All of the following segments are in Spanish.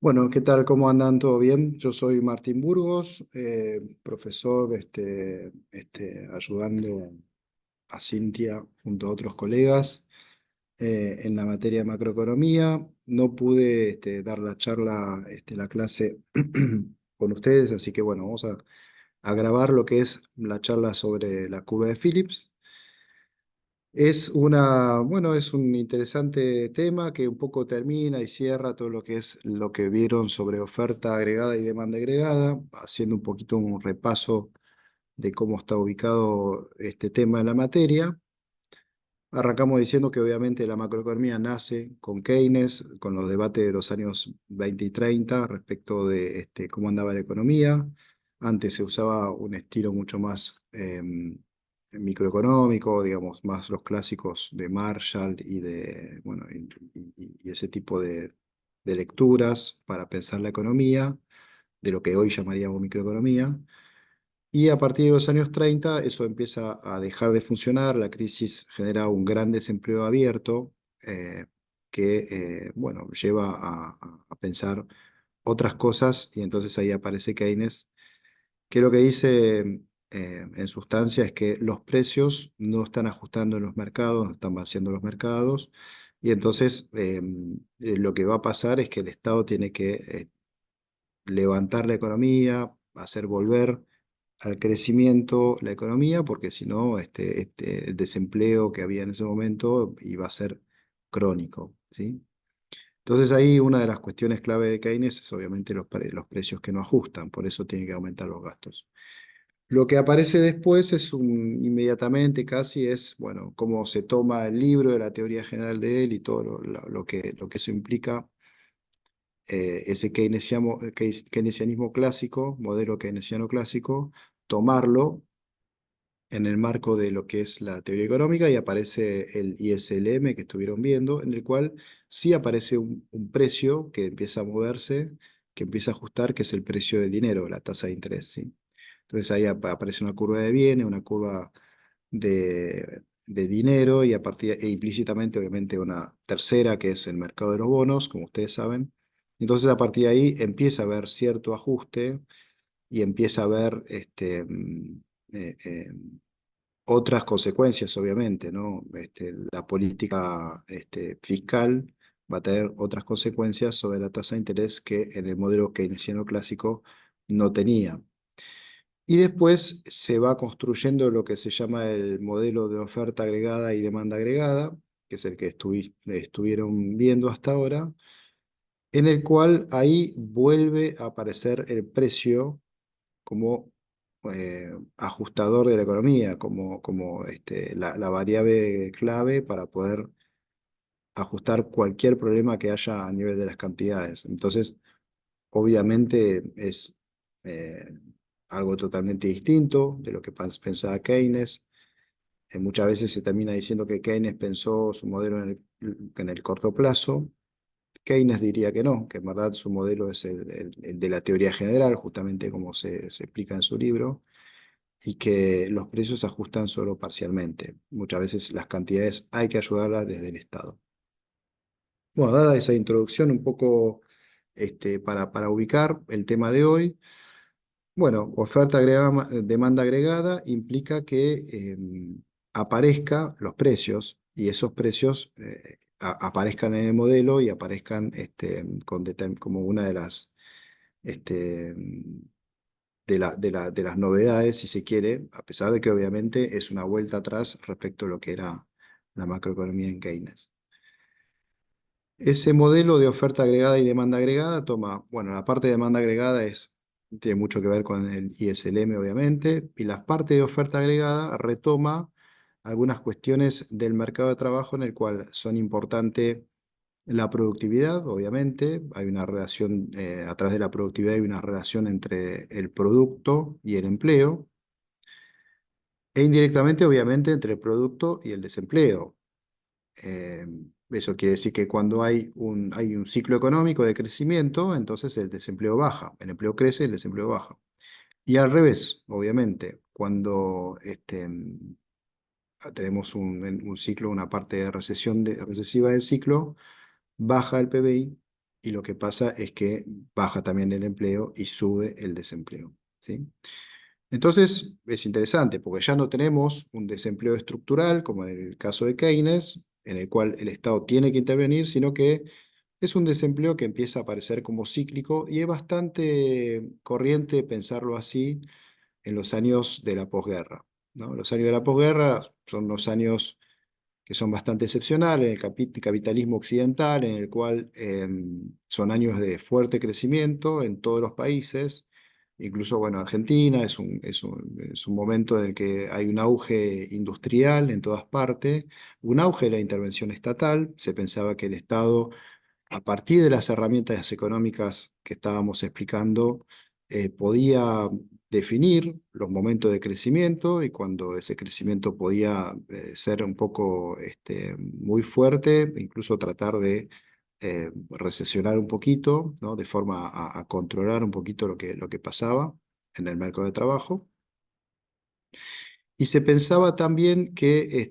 Bueno, ¿qué tal? ¿Cómo andan? ¿Todo bien? Yo soy Martín Burgos, profesor ayudando a Cintia junto a otros colegas en la materia de macroeconomía. No pude dar la charla, la clase con ustedes, así que bueno, vamos a grabar lo que es la charla sobre la curva de Phillips. Bueno, es un interesante tema que un poco termina y cierra todo lo que es lo que vieron sobre oferta agregada y demanda agregada, haciendo un poquito un repaso de cómo está ubicado este tema en la materia. Arrancamos diciendo que obviamente la macroeconomía nace con Keynes, con los debates de los años 20 y 30 respecto de cómo andaba la economía. Antes se usaba un estilo mucho más microeconómico, digamos, más los clásicos de Marshall bueno, y ese tipo de lecturas para pensar la economía, de lo que hoy llamaríamos microeconomía. Y a partir de los años 30 eso empieza a dejar de funcionar, la crisis genera un gran desempleo abierto eh, bueno, lleva a pensar otras cosas y entonces ahí aparece Keynes, que lo que dice en sustancia es que los precios no están ajustando en los mercados, no están vaciando los mercados y entonces lo que va a pasar es que el Estado tiene que levantar la economía, hacer volver al crecimiento la economía, porque si no, el desempleo que había en ese momento iba a ser crónico, ¿sí? Entonces ahí una de las cuestiones clave de Keynes es obviamente los precios que no ajustan, por eso tiene que aumentar los gastos. Lo que aparece después inmediatamente casi es, bueno, cómo se toma el libro de la teoría general de él y todo lo que eso implica, ese keynesianismo clásico, modelo keynesiano clásico, tomarlo en el marco de lo que es la teoría económica y aparece el ISLM que estuvieron viendo, en el cual sí aparece un precio que empieza a moverse, que empieza a ajustar, que es el precio del dinero, la tasa de interés, ¿sí? Entonces ahí aparece una curva de bienes, una curva de dinero y e implícitamente obviamente una tercera que es el mercado de los bonos, como ustedes saben. Entonces a partir de ahí empieza a haber cierto ajuste y empieza a haber eh, eh, otras consecuencias, obviamente, ¿no? La política fiscal va a tener otras consecuencias sobre la tasa de interés que en el modelo keynesiano clásico no tenía. Y después se va construyendo lo que se llama el modelo de oferta agregada y demanda agregada, que es el que estuvieron viendo hasta ahora, en el cual ahí vuelve a aparecer el precio como ajustador de la economía, como la variable clave para poder ajustar cualquier problema que haya a nivel de las cantidades. Entonces, obviamente es eh, algo totalmente distinto de lo que pensaba Keynes. Muchas veces se termina diciendo que Keynes pensó su modelo en el corto plazo. Keynes diría que no, que en verdad su modelo es el de la teoría general, justamente como se explica en su libro, y que los precios se ajustan solo parcialmente. Muchas veces las cantidades hay que ayudarlas desde el Estado. Bueno, dada esa introducción un poco para ubicar el tema de hoy, bueno, oferta agregada, demanda agregada implica que aparezcan los precios y esos precios aparezcan en el modelo y aparezcan como una de las este, de las novedades, si se quiere, a pesar de que obviamente es una vuelta atrás respecto a lo que era la macroeconomía en Keynes. Ese modelo de oferta agregada y demanda agregada toma, bueno, la parte de demanda agregada tiene mucho que ver con el ISLM, obviamente, y la parte de oferta agregada retoma algunas cuestiones del mercado de trabajo en el cual son importantes la productividad, obviamente, hay una relación, a través de la productividad hay una relación entre el producto y el empleo, e indirectamente, obviamente, entre el producto y el desempleo. Eh, Eso quiere decir que cuando hay un ciclo económico de crecimiento, entonces el desempleo baja, el empleo crece, el desempleo baja. Y al revés, obviamente, cuando tenemos un ciclo, una parte de recesiva del ciclo, baja el PBI y lo que pasa es que baja también el empleo y sube el desempleo, ¿sí? Entonces es interesante porque ya no tenemos un desempleo estructural como en el caso de Keynes, en el cual el Estado tiene que intervenir, sino que es un desempleo que empieza a aparecer como cíclico y es bastante corriente pensarlo así en los años de la posguerra, ¿no? Los años de la posguerra son unos años que son bastante excepcionales en el capitalismo occidental, en el cual son años de fuerte crecimiento en todos los países, incluso, bueno, Argentina es un momento en el que hay un auge industrial en todas partes, un auge de la intervención estatal, se pensaba que el Estado a partir de las herramientas económicas que estábamos explicando, podía definir los momentos de crecimiento y cuando ese crecimiento podía ser un poco muy fuerte, incluso tratar de recesionar un poquito, ¿no? De forma a controlar un poquito lo que pasaba en el mercado de trabajo. Y se pensaba también que,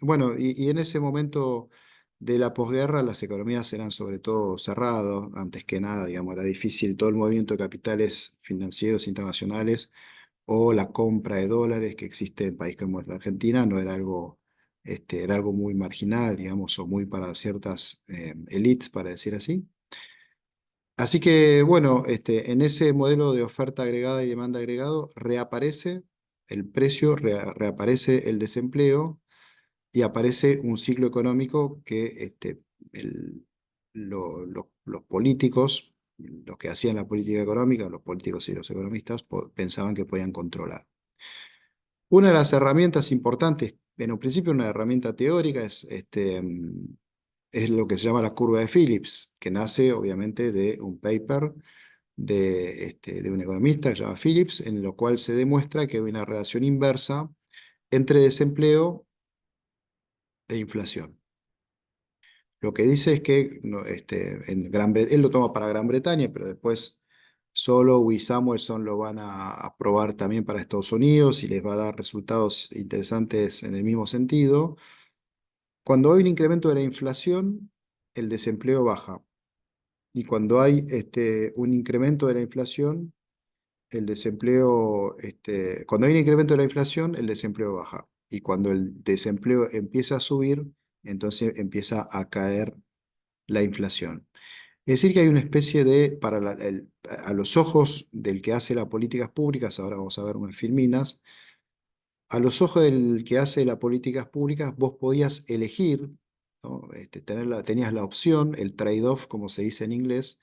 bueno, y en ese momento de la posguerra las economías eran sobre todo cerradas, antes que nada, digamos, era difícil todo el movimiento de capitales financieros internacionales o la compra de dólares que existe en un país como la Argentina, no era algo, era algo muy marginal, digamos, o muy para ciertas élites, para decir así. Así que, bueno, en ese modelo de oferta agregada y demanda agregado reaparece el precio, reaparece el desempleo y aparece un ciclo económico que los políticos, los que hacían la política económica, los políticos y los economistas, pensaban que podían controlar. Una de las herramientas importantes, en un principio una herramienta teórica, es lo que se llama la curva de Phillips, que nace obviamente de un paper de un economista que se llama Phillips, en lo cual se demuestra que hay una relación inversa entre desempleo e inflación. Lo que dice es que él lo toma para Gran Bretaña, pero después Solow y Samuelson lo van a aprobar también para Estados Unidos y les va a dar resultados interesantes en el mismo sentido. Cuando hay un incremento de la inflación, el desempleo baja. Y cuando hay un incremento de la inflación, cuando hay un incremento de la inflación, el desempleo baja. Y cuando el desempleo empieza a subir, entonces empieza a caer la inflación. Es decir, que hay una especie de, a los ojos del que hace las políticas públicas, ahora vamos a ver unas filminas, a los ojos del que hace las políticas públicas, vos podías elegir, ¿no? Tenías la opción, el trade-off, como se dice en inglés,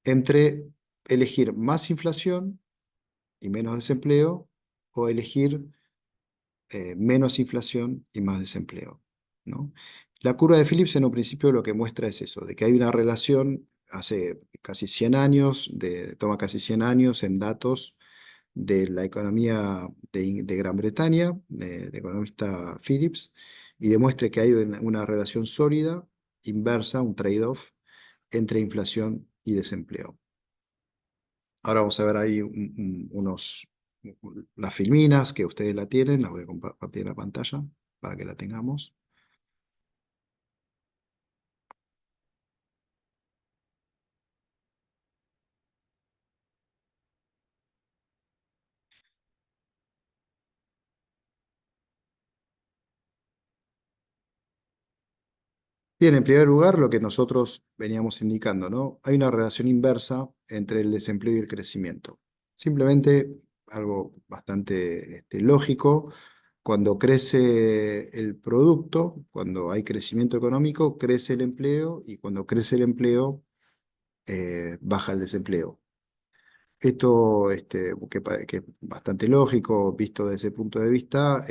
entre elegir más inflación y menos desempleo, o elegir menos inflación y más desempleo, ¿no? La curva de Phillips en un principio lo que muestra es eso, de que hay una relación hace casi 100 años, toma casi 100 años en datos de la economía de Gran Bretaña, del economista Phillips, y demuestra que hay una relación sólida, inversa, un trade-off entre inflación y desempleo. Ahora vamos a ver ahí las filminas que ustedes la tienen, las voy a compartir en la pantalla para que la tengamos. Bien, en primer lugar, lo que nosotros veníamos indicando, ¿no? Hay una relación inversa entre el desempleo y el crecimiento. Simplemente algo bastante lógico. Cuando crece el producto, cuando hay crecimiento económico, crece el empleo y cuando crece el empleo, baja el desempleo. Esto, que es bastante lógico, visto desde ese punto de vista,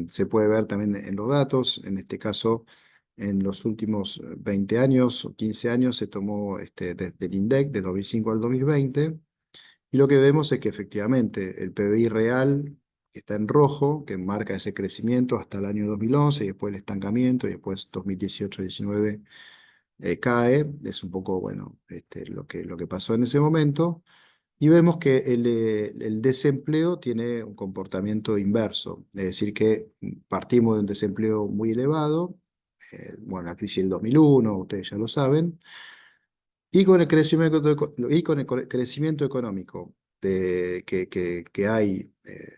se puede ver también en los datos. En este caso, en los últimos 20 años o 15 años se tomó desde el INDEC de 2005 al 2020, y lo que vemos es que efectivamente el PBI real que está en rojo, que marca ese crecimiento hasta el año 2011 y después el estancamiento y después 2018-19 cae. Es un poco, bueno, lo que pasó en ese momento. Y vemos que el desempleo tiene un comportamiento inverso, es decir, que partimos de un desempleo muy elevado bueno, la crisis del 2001, ustedes ya lo saben, y con el crecimiento, crecimiento económico que hay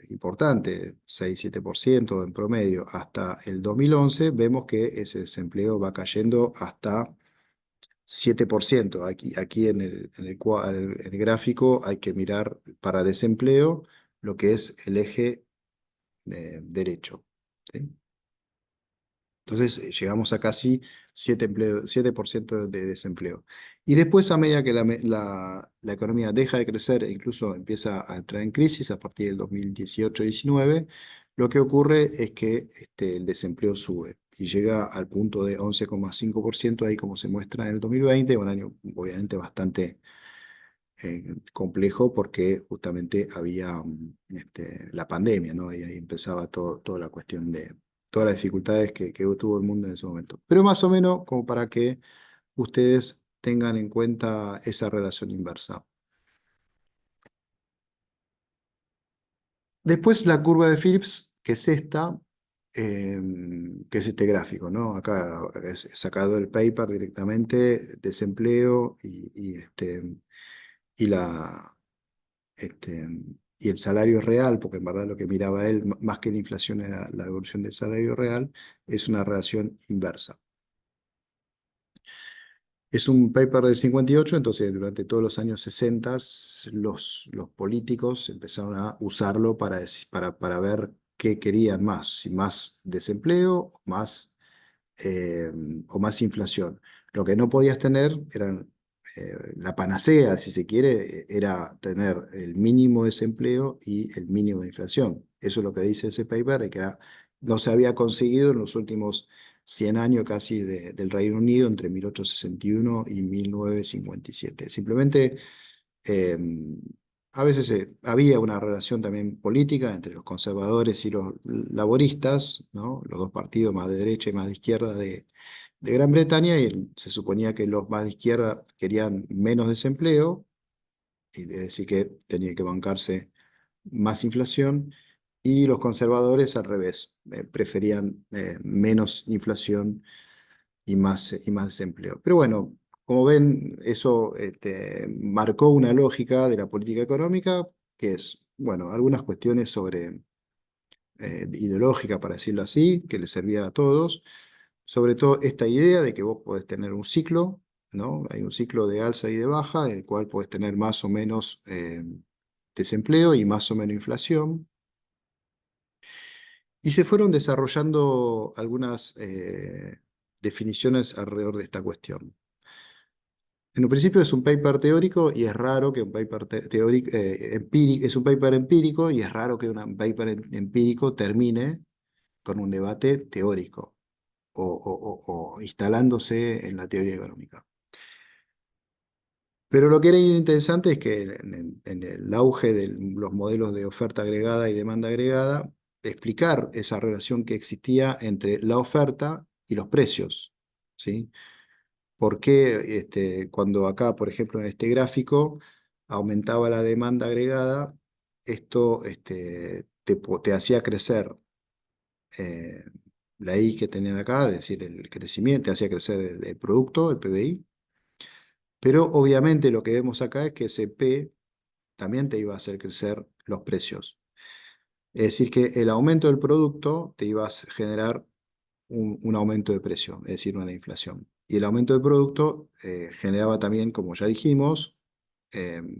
importante, 6-7% en promedio, hasta el 2011, vemos que ese desempleo va cayendo hasta 7%. Aquí en el gráfico hay que mirar para desempleo lo que es el eje derecho. ¿Sí? Entonces llegamos a casi 7% de desempleo. Y después, a medida que la economía deja de crecer e incluso empieza a entrar en crisis a partir del 2018-19, lo que ocurre es que el desempleo sube y llega al punto de 11,5%, ahí como se muestra en el 2020, un año obviamente bastante complejo porque justamente había la pandemia, ¿no? Y ahí empezaba toda la cuestión de todas las dificultades que tuvo el mundo en ese momento. Pero más o menos como para que ustedes tengan en cuenta esa relación inversa. Después la curva de Phillips, que es esta, que es este gráfico, ¿no? Acá es sacado el paper directamente, desempleo y la, este, y el salario real, porque en verdad lo que miraba él, más que la inflación era la evolución del salario real, es una relación inversa. Es un paper del 58, entonces durante todos los años 60 los políticos empezaron a usarlo para ver qué querían más, si más desempleo eh, o más inflación. Lo que no podías tener eran la panacea, si se quiere, era tener el mínimo desempleo y el mínimo de inflación. Eso es lo que dice ese paper, que no se había conseguido en los últimos 100 años casi del Reino Unido, entre 1861 y 1957. Simplemente eh, a veces había una relación también política entre los conservadores y los laboristas, ¿no? Los dos partidos más de derecha y más de izquierda de Gran Bretaña, y se suponía que los más de izquierda querían menos desempleo, y es decir que tenía que bancarse más inflación, y los conservadores al revés, preferían menos inflación y más desempleo. Pero bueno, como ven, eso marcó una lógica de la política económica, que es, bueno, algunas cuestiones ideológica, para decirlo así, que les servía a todos. Sobre todo esta idea de que vos podés tener un ciclo, ¿no? Hay un ciclo de alza y de baja, en el cual podés tener más o menos desempleo y más o menos inflación. Y se fueron desarrollando algunas definiciones alrededor de esta cuestión. En un principio es un paper teórico y es raro que un paper teórico, empírico, es un paper empírico y es raro que un paper empírico termine con un debate teórico o instalándose en la teoría económica. Pero lo que era interesante es que en el auge de los modelos de oferta agregada y demanda agregada, explicar esa relación que existía entre la oferta y los precios, ¿sí? ¿Por qué cuando acá, por ejemplo, en este gráfico, aumentaba la demanda agregada, esto te hacía crecer eh, la I que tenían acá, es decir, el crecimiento, te hacía crecer el producto, el PBI, pero obviamente lo que vemos acá es que ese P también te iba a hacer crecer los precios. Es decir, que el aumento del producto te iba a generar un aumento de precio, es decir, una inflación. Y el aumento del producto generaba también, como ya dijimos,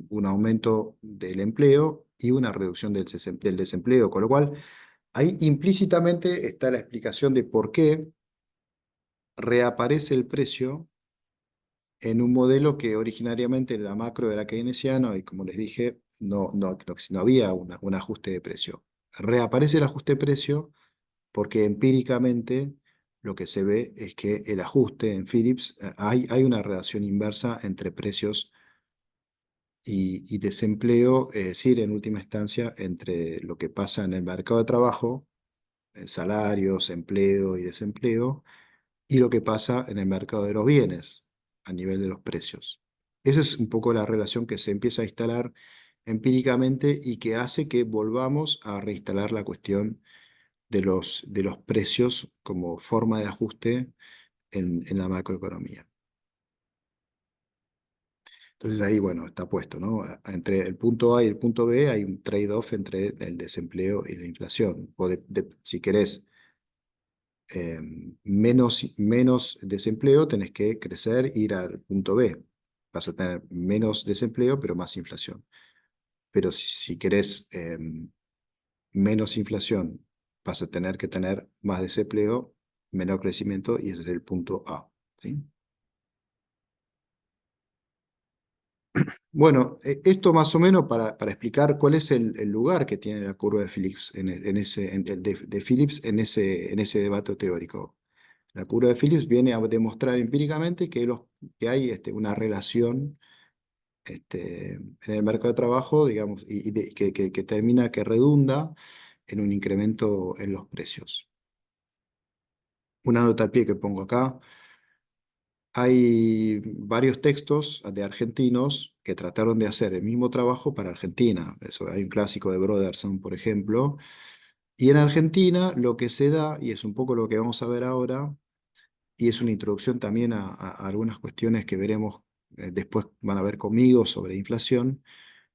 un aumento del empleo y una reducción del desempleo, con lo cual ahí implícitamente está la explicación de por qué reaparece el precio en un modelo que originariamente la macro era keynesiano y, como les dije, no había un ajuste de precio. Reaparece el ajuste de precio porque empíricamente lo que se ve es que el ajuste en Philips, hay una relación inversa entre precios y desempleo, es decir, en última instancia, entre lo que pasa en el mercado de trabajo, salarios, empleo y desempleo, y lo que pasa en el mercado de los bienes a nivel de los precios. Esa es un poco la relación que se empieza a instalar empíricamente y que hace que volvamos a reinstalar la cuestión de los precios como forma de ajuste en la macroeconomía. Entonces ahí, bueno, está puesto, ¿no? Entre el punto A y el punto B hay un trade-off entre el desempleo y la inflación. O si querés menos desempleo, tenés que crecer, ir al punto B. Vas a tener menos desempleo, pero más inflación. Pero si querés menos inflación, vas a tener que tener más desempleo, menor crecimiento, y ese es el punto A, ¿sí? Bueno, esto más o menos para explicar cuál es el lugar que tiene la curva de Phillips de Phillips en ese debate teórico. La curva de Phillips viene a demostrar empíricamente que hay una relación en el mercado de trabajo, digamos, que termina, que redunda en un incremento en los precios. Una nota al pie que pongo acá. Hay varios textos de argentinos que trataron de hacer el mismo trabajo para Argentina. Eso, hay un clásico de Broderson, por ejemplo. Y en Argentina lo que se da, y es un poco lo que vamos a ver ahora, y es una introducción también a algunas cuestiones que veremos después van a ver conmigo sobre inflación,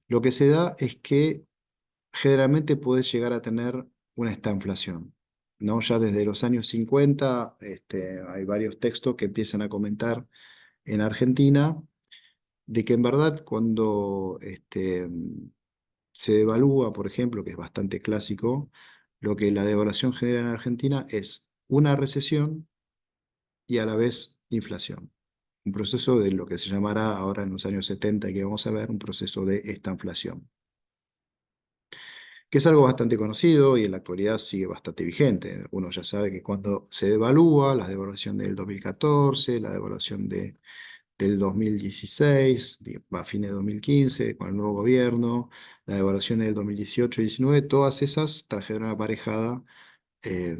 lo que se da es que generalmente puedes llegar a tener una estanflación, ¿no? Ya desde los años 50 hay varios textos que empiezan a comentar en Argentina de que en verdad cuando se devalúa, por ejemplo, que es bastante clásico, lo que la devaluación genera en Argentina es una recesión y a la vez inflación. Un proceso de lo que se llamará ahora en los años 70 y que vamos a ver, un proceso de estanflación, que es algo bastante conocido y en la actualidad sigue bastante vigente. Uno ya sabe que cuando se devalúa, la devaluación del 2014, la devaluación del 2016, a fines de 2015, con el nuevo gobierno, la devaluación del 2018 y 19, todas esas trajeron aparejada eh,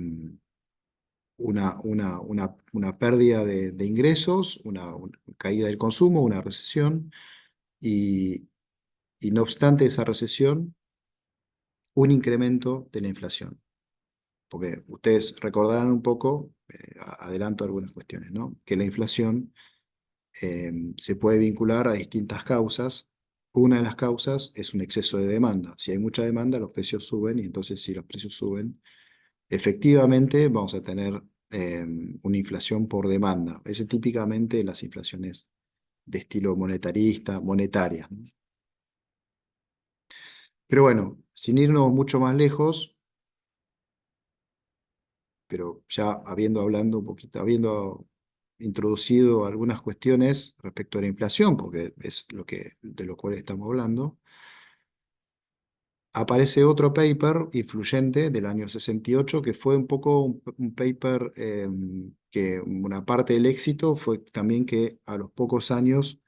una pérdida de ingresos, una caída del consumo, una recesión, y, y no obstante esa recesión, un incremento de la inflación. Porque ustedes recordarán un poco, adelanto algunas cuestiones, ¿no? Que la inflación se puede vincular a distintas causas. Una de las causas es un exceso de demanda. Si hay mucha demanda, los precios suben y entonces si los precios suben, efectivamente vamos a tener una inflación por demanda. Ese típicamente las inflaciones de estilo monetarista, monetarias, ¿no? Pero bueno, sin irnos mucho más lejos, pero ya habiendo un poquito, habiendo introducido algunas cuestiones respecto a la inflación, porque es de lo cual estamos hablando, aparece otro paper influyente del año 68 que fue un poco un paper que una parte del éxito fue también que a los pocos años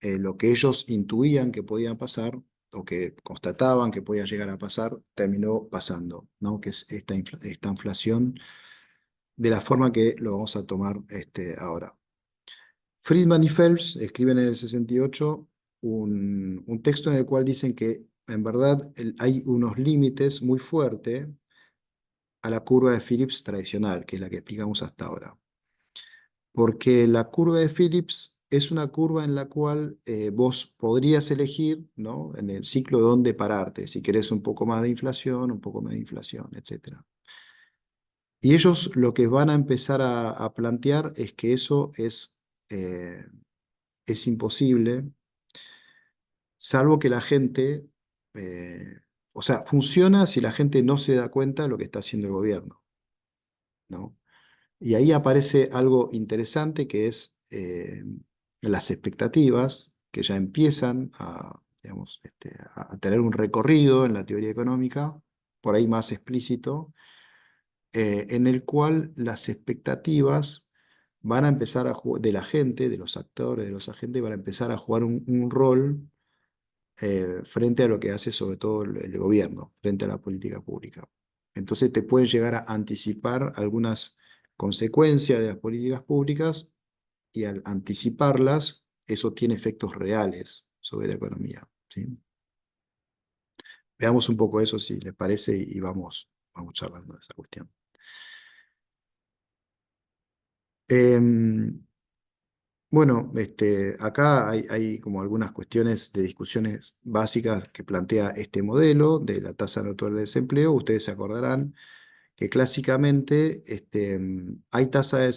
lo que ellos intuían que podía pasar o que constataban que podía llegar a pasar, terminó pasando, ¿no? Que es esta inflación de la forma que lo vamos a tomar ahora. Friedman y Phelps escriben en el 68 un texto en el cual dicen que en verdad hay unos límites muy fuertes a la curva de Phillips tradicional, que es la que explicamos hasta ahora. Porque la curva de Phillips es una curva en la cual vos podrías elegir, ¿no? En el ciclo dónde pararte, si querés un poco más de inflación, un poco más de inflación, etc. Y ellos lo que van a empezar a plantear es que eso eh, es imposible, salvo que la gente, eh, o sea, funciona si la gente no se da cuenta de lo que está haciendo el gobierno, ¿no? Y ahí aparece algo interesante que es las expectativas que ya empiezan digamos, a tener un recorrido en la teoría económica, por ahí más explícito, en el cual las expectativas van a empezar de la gente, de los actores, de los agentes, van a empezar a jugar un rol frente a lo que hace sobre todo el gobierno, frente a la política pública. Entonces te pueden llegar a anticipar algunas consecuencias de las políticas públicas y al anticiparlas, eso tiene efectos reales sobre la economía, ¿sí? Veamos un poco eso si les parece y vamos. vamos charlando de esa cuestión. Em, bueno, acá hay como algunas cuestiones de discusiones básicas que plantea este modelo de la tasa natural de desempleo. Ustedes se acordarán que clásicamente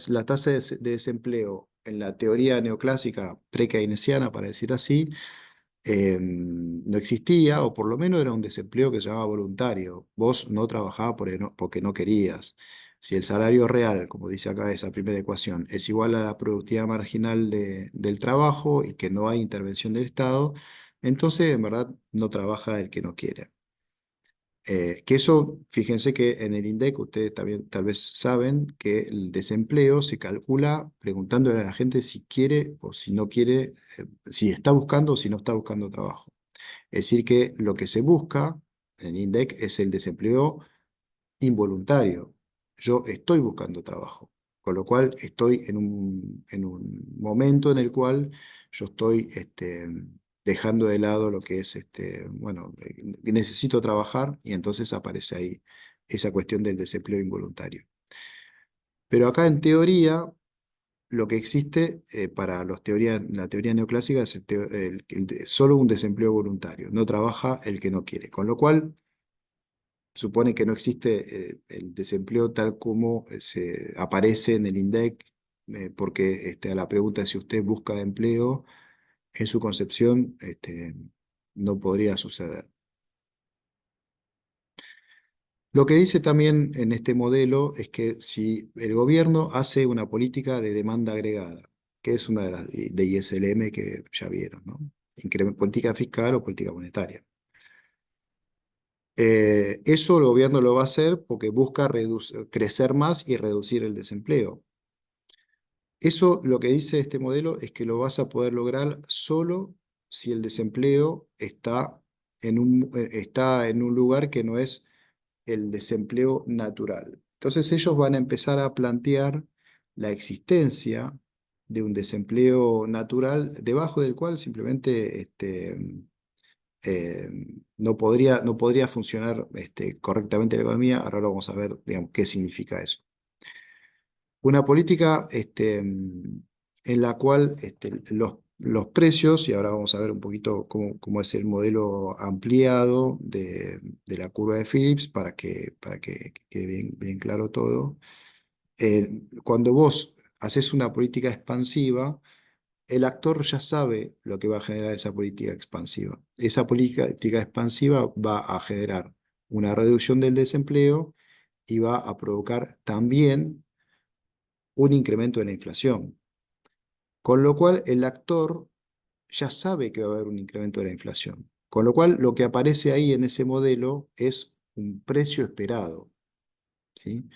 la tasa de desempleo en la teoría neoclásica pre-keynesiana, para decir así, no existía, o por lo menos era un desempleo que se llamaba voluntario. Vos no trabajabas porque no querías. Si el salario real, como dice acá esa primera ecuación, es igual a la productividad marginal del trabajo y que no hay intervención del Estado, entonces en verdad no trabaja el que no quiere. Que eso, fíjense que en el INDEC, ustedes también tal vez saben que el desempleo se calcula preguntándole a la gente si quiere o si no quiere, si está buscando o si no está buscando trabajo. Es decir, que lo que se busca en el INDEC es el desempleo involuntario. Yo estoy buscando trabajo, con lo cual estoy en un momento en el cual yo estoy dejando de lado lo que es, bueno, necesito trabajar y entonces aparece ahí esa cuestión del desempleo involuntario. Pero acá en teoría, lo que existe para la teoría neoclásica es solo un desempleo voluntario, no trabaja el que no quiere, con lo cual supone que no existe el desempleo tal como se aparece en el INDEC, porque a la pregunta de si usted busca empleo, en su concepción no podría suceder. Lo que dice también en este modelo es que si el gobierno hace una política de demanda agregada, que es una de las de ISLM que ya vieron, ¿no? Política fiscal o política monetaria. Eso el gobierno lo va a hacer porque busca crecer más y reducir el desempleo. Eso lo que dice este modelo es que lo vas a poder lograr solo si el desempleo está en un lugar que no es el desempleo natural. Entonces ellos van a empezar a plantear la existencia de un desempleo natural debajo del cual simplemente eh, no podría funcionar correctamente la economía. Ahora lo vamos a ver, digamos, qué significa eso. Una política en la cual los precios, y ahora vamos a ver un poquito cómo es el modelo ampliado de la curva de Phillips para que quede bien claro todo. Cuando vos haces una política expansiva, el actor ya sabe lo que va a generar esa política expansiva. Esa política expansiva va a generar una reducción del desempleo y va a provocar también un incremento de la inflación. Con lo cual, el actor ya sabe que va a haber un incremento de la inflación. Con lo cual, lo que aparece ahí en ese modelo es un precio esperado, ¿sí?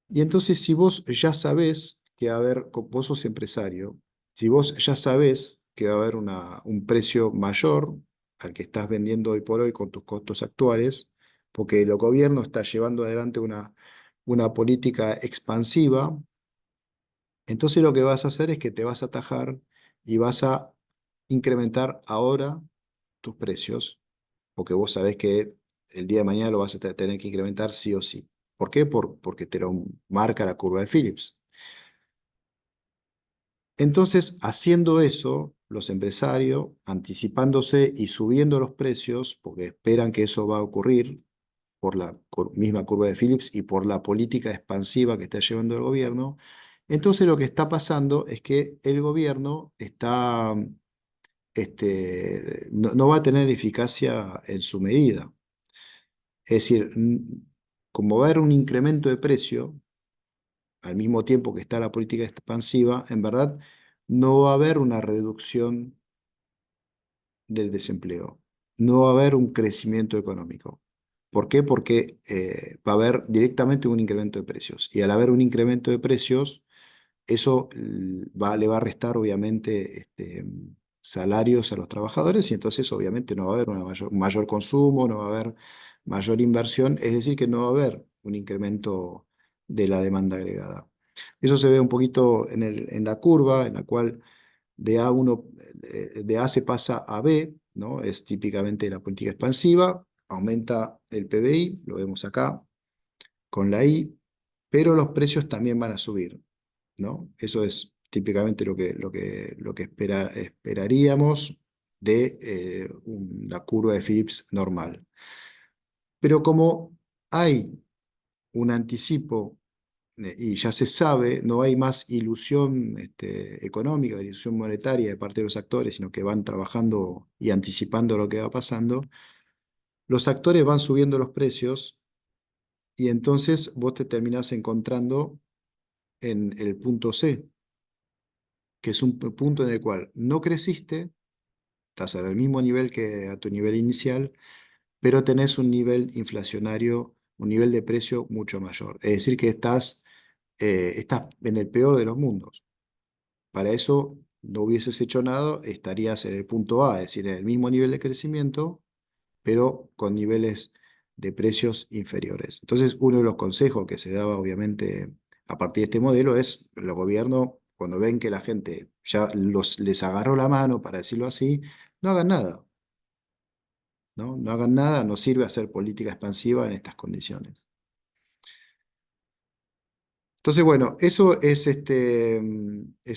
Y entonces, si vos ya sabés que va a haber, vos sos empresario, si vos ya sabés que va a haber un precio mayor al que estás vendiendo hoy por hoy con tus costos actuales, porque el gobierno está llevando adelante una política expansiva. Entonces lo que vas a hacer es que te vas a atajar y vas a incrementar ahora tus precios, porque vos sabés que el día de mañana lo vas a tener que incrementar sí o sí. ¿Por qué? Porque te lo marca la curva de Phillips. Entonces, haciendo eso, los empresarios, anticipándose y subiendo los precios, porque esperan que eso va a ocurrir por la misma curva de Phillips y por la política expansiva que está llevando el gobierno, entonces lo que está pasando es que el gobierno no va a tener eficacia en su medida. Es decir, como va a haber un incremento de precio, al mismo tiempo que está la política expansiva, en verdad no va a haber una reducción del desempleo, no va a haber un crecimiento económico. ¿Por qué? Porque va a haber directamente un incremento de precios. Y al haber un incremento de precios, eso le va a restar obviamente salarios a los trabajadores y entonces obviamente no va a haber un mayor consumo, no va a haber mayor inversión, es decir, que no va a haber un incremento de la demanda agregada. Eso se ve un poquito en la curva, en la cual de A se pasa a B, ¿no? Es típicamente la política expansiva, aumenta el PBI, lo vemos acá, con la I, pero los precios también van a subir, ¿no? Eso es típicamente lo que esperaríamos de la curva de Phillips normal. Pero como hay un anticipo y ya se sabe, no hay más ilusión económica, ilusión monetaria de parte de los actores, sino que van trabajando y anticipando lo que va pasando, los actores van subiendo los precios y entonces vos te terminás encontrando en el punto C, que es un punto en el cual no creciste, estás al mismo nivel que a tu nivel inicial, pero tenés un nivel inflacionario, un nivel de precio mucho mayor. Es decir, que estás en el peor de los mundos. Para eso no hubieses hecho nada, estarías en el punto A, es decir, en el mismo nivel de crecimiento, pero con niveles de precios inferiores. Entonces, uno de los consejos que se daba, obviamente, a partir de este modelo es, los gobiernos, cuando ven que la gente ya les agarró la mano, para decirlo así, no hagan nada, ¿no? No hagan nada, no sirve hacer política expansiva en estas condiciones. Entonces, bueno, eso es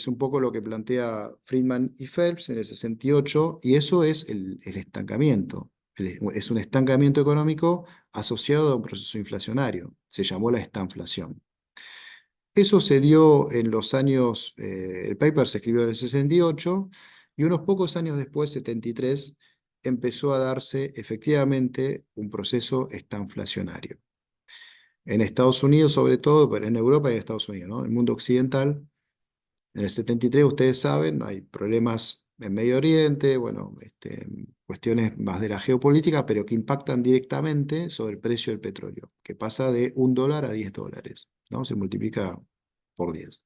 un poco lo que plantea Friedman y Phelps en el 68, y eso es el estancamiento. Es un estancamiento económico asociado a un proceso inflacionario. Se llamó la estanflación. Eso se dio en los años, el paper se escribió en el 68, y unos pocos años después, 73, empezó a darse efectivamente un proceso estanflacionario. En Estados Unidos sobre todo, pero en Europa y en Estados Unidos, ¿no? El mundo occidental. En el 73, ustedes saben, hay problemas en Medio Oriente, bueno, cuestiones más de la geopolítica, pero que impactan directamente sobre el precio del petróleo, que pasa de $1 a $10, ¿no? Se multiplica por 10.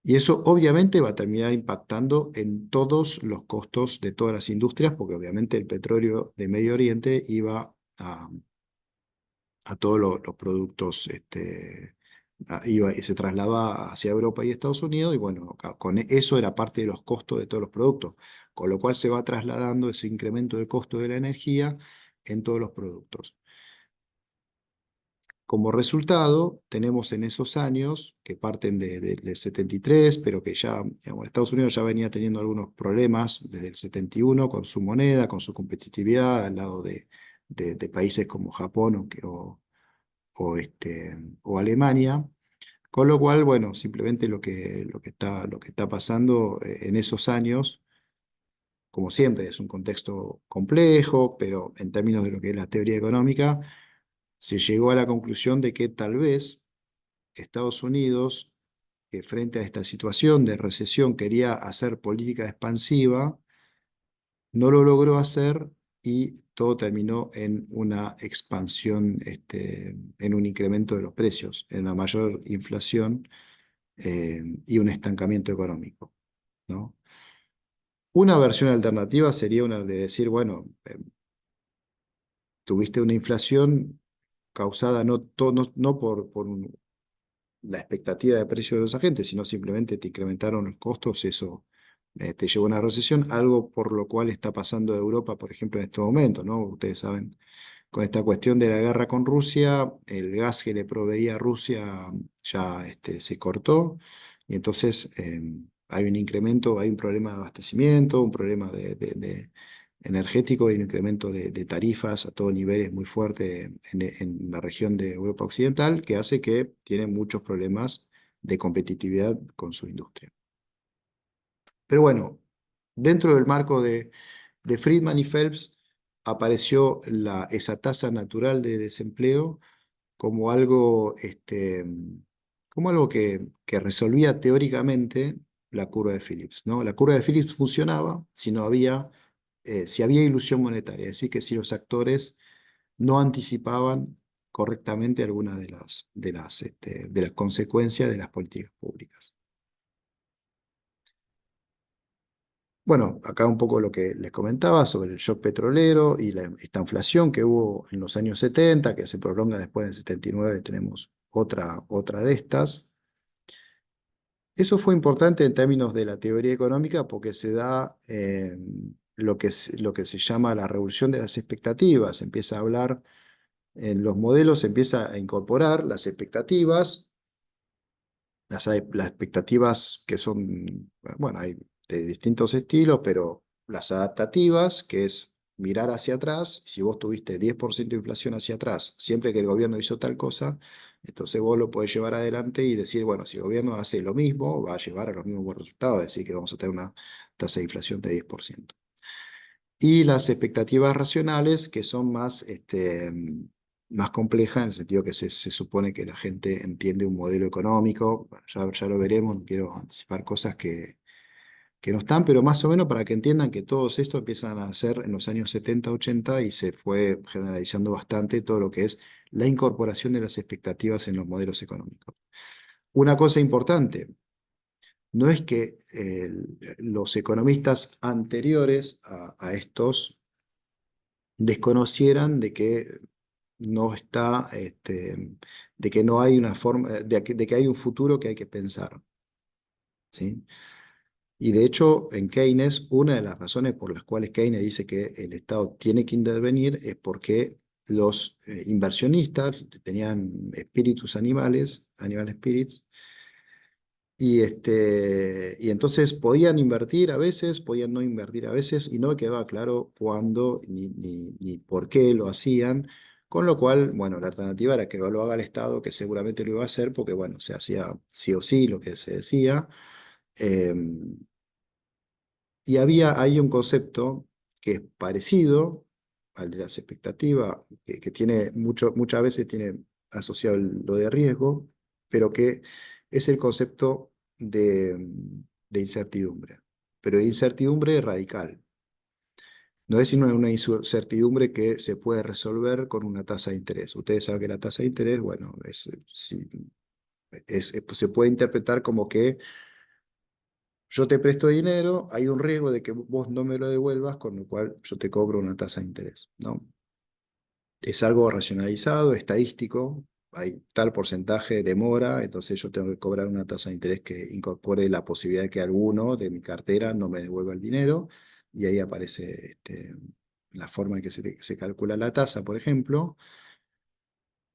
Y eso obviamente va a terminar impactando en todos los costos de todas las industrias, porque obviamente el petróleo de Medio Oriente iba a todos los productos, iba y se trasladaba hacia Europa y Estados Unidos, y bueno, con eso era parte de los costos de todos los productos, con lo cual se va trasladando ese incremento de costo de la energía en todos los productos. Como resultado, tenemos en esos años, que parten del 73, pero que ya, digamos, Estados Unidos ya venía teniendo algunos problemas desde el 71 con su moneda, con su competitividad, al lado de países como Japón o Alemania, con lo cual, bueno, simplemente lo que está pasando en esos años, como siempre, es un contexto complejo, pero en términos de lo que es la teoría económica, se llegó a la conclusión de que tal vez Estados Unidos, que frente a esta situación de recesión quería hacer política expansiva, no lo logró hacer y todo terminó en una expansión, en un incremento de los precios, en una mayor inflación y un estancamiento económico, ¿no? Una versión alternativa sería una de decir, bueno, tuviste una inflación causada no por la expectativa de precio de los agentes, sino simplemente te incrementaron los costos, eso te llevó a una recesión, algo por lo cual está pasando Europa, por ejemplo, en este momento, ¿no? Ustedes saben, con esta cuestión de la guerra con Rusia, el gas que le proveía Rusia ya se cortó, y entonces hay un incremento, hay un problema de abastecimiento, un problema de energético y un incremento de tarifas a todos niveles muy fuerte en la región de Europa Occidental, que hace que tienen muchos problemas de competitividad con su industria. Pero bueno, dentro del marco de Friedman y Phelps apareció esa tasa natural de desempleo como algo, que resolvía teóricamente la curva de Phillips, ¿no? La curva de Phillips funcionaba si había ilusión monetaria, es decir, que si los actores no anticipaban correctamente algunas de las consecuencias de las políticas públicas. Bueno, acá un poco lo que les comentaba sobre el shock petrolero y esta inflación que hubo en los años 70, que se prolonga después en el 79, tenemos otra de estas. Eso fue importante en términos de la teoría económica porque se da lo que se llama la revolución de las expectativas. Se empieza a hablar En los modelos se empieza a incorporar las expectativas, las expectativas que son, bueno, hay de distintos estilos, pero las adaptativas, que es mirar hacia atrás. Si vos tuviste 10% de inflación hacia atrás, siempre que el gobierno hizo tal cosa, entonces vos lo podés llevar adelante y decir, bueno, si el gobierno hace lo mismo, va a llevar a los mismos buenos resultados, es decir, que vamos a tener una tasa de inflación de 10%. Y las expectativas racionales, que son más, más complejas, en el sentido que se supone que la gente entiende un modelo económico. Bueno, ya lo veremos, no quiero anticipar cosas que no están, pero más o menos para que entiendan que todos esto empiezan a hacer en los años 70, 80 y se fue generalizando bastante todo lo que es la incorporación de las expectativas en los modelos económicos. Una cosa importante, no es que los economistas anteriores a estos desconocieran de que no está, de que no hay una forma, de que hay un futuro que hay que pensar, ¿sí? Y de hecho, en Keynes, una de las razones por las cuales Keynes dice que el Estado tiene que intervenir es porque los inversionistas tenían espíritus animales, animal spirits, y entonces podían invertir a veces, podían no invertir a veces, y no quedaba claro cuándo ni por qué lo hacían, con lo cual, bueno, la alternativa era que lo haga el Estado, que seguramente lo iba a hacer, porque, bueno, se hacía sí o sí lo que se decía. eh, y hay un concepto que es parecido al de las expectativas, que tiene muchas veces tiene asociado lo de riesgo, pero que es el concepto de incertidumbre, pero de incertidumbre radical. No es sino una incertidumbre que se puede resolver con una tasa de interés. Ustedes saben que la tasa de interés, bueno, se puede interpretar como que yo te presto dinero, hay un riesgo de que vos no me lo devuelvas, con lo cual yo te cobro una tasa de interés, ¿no? Es algo racionalizado, estadístico, hay tal porcentaje de mora, entonces yo tengo que cobrar una tasa de interés que incorpore la posibilidad de que alguno de mi cartera no me devuelva el dinero, y ahí aparece la forma en que se calcula la tasa, por ejemplo.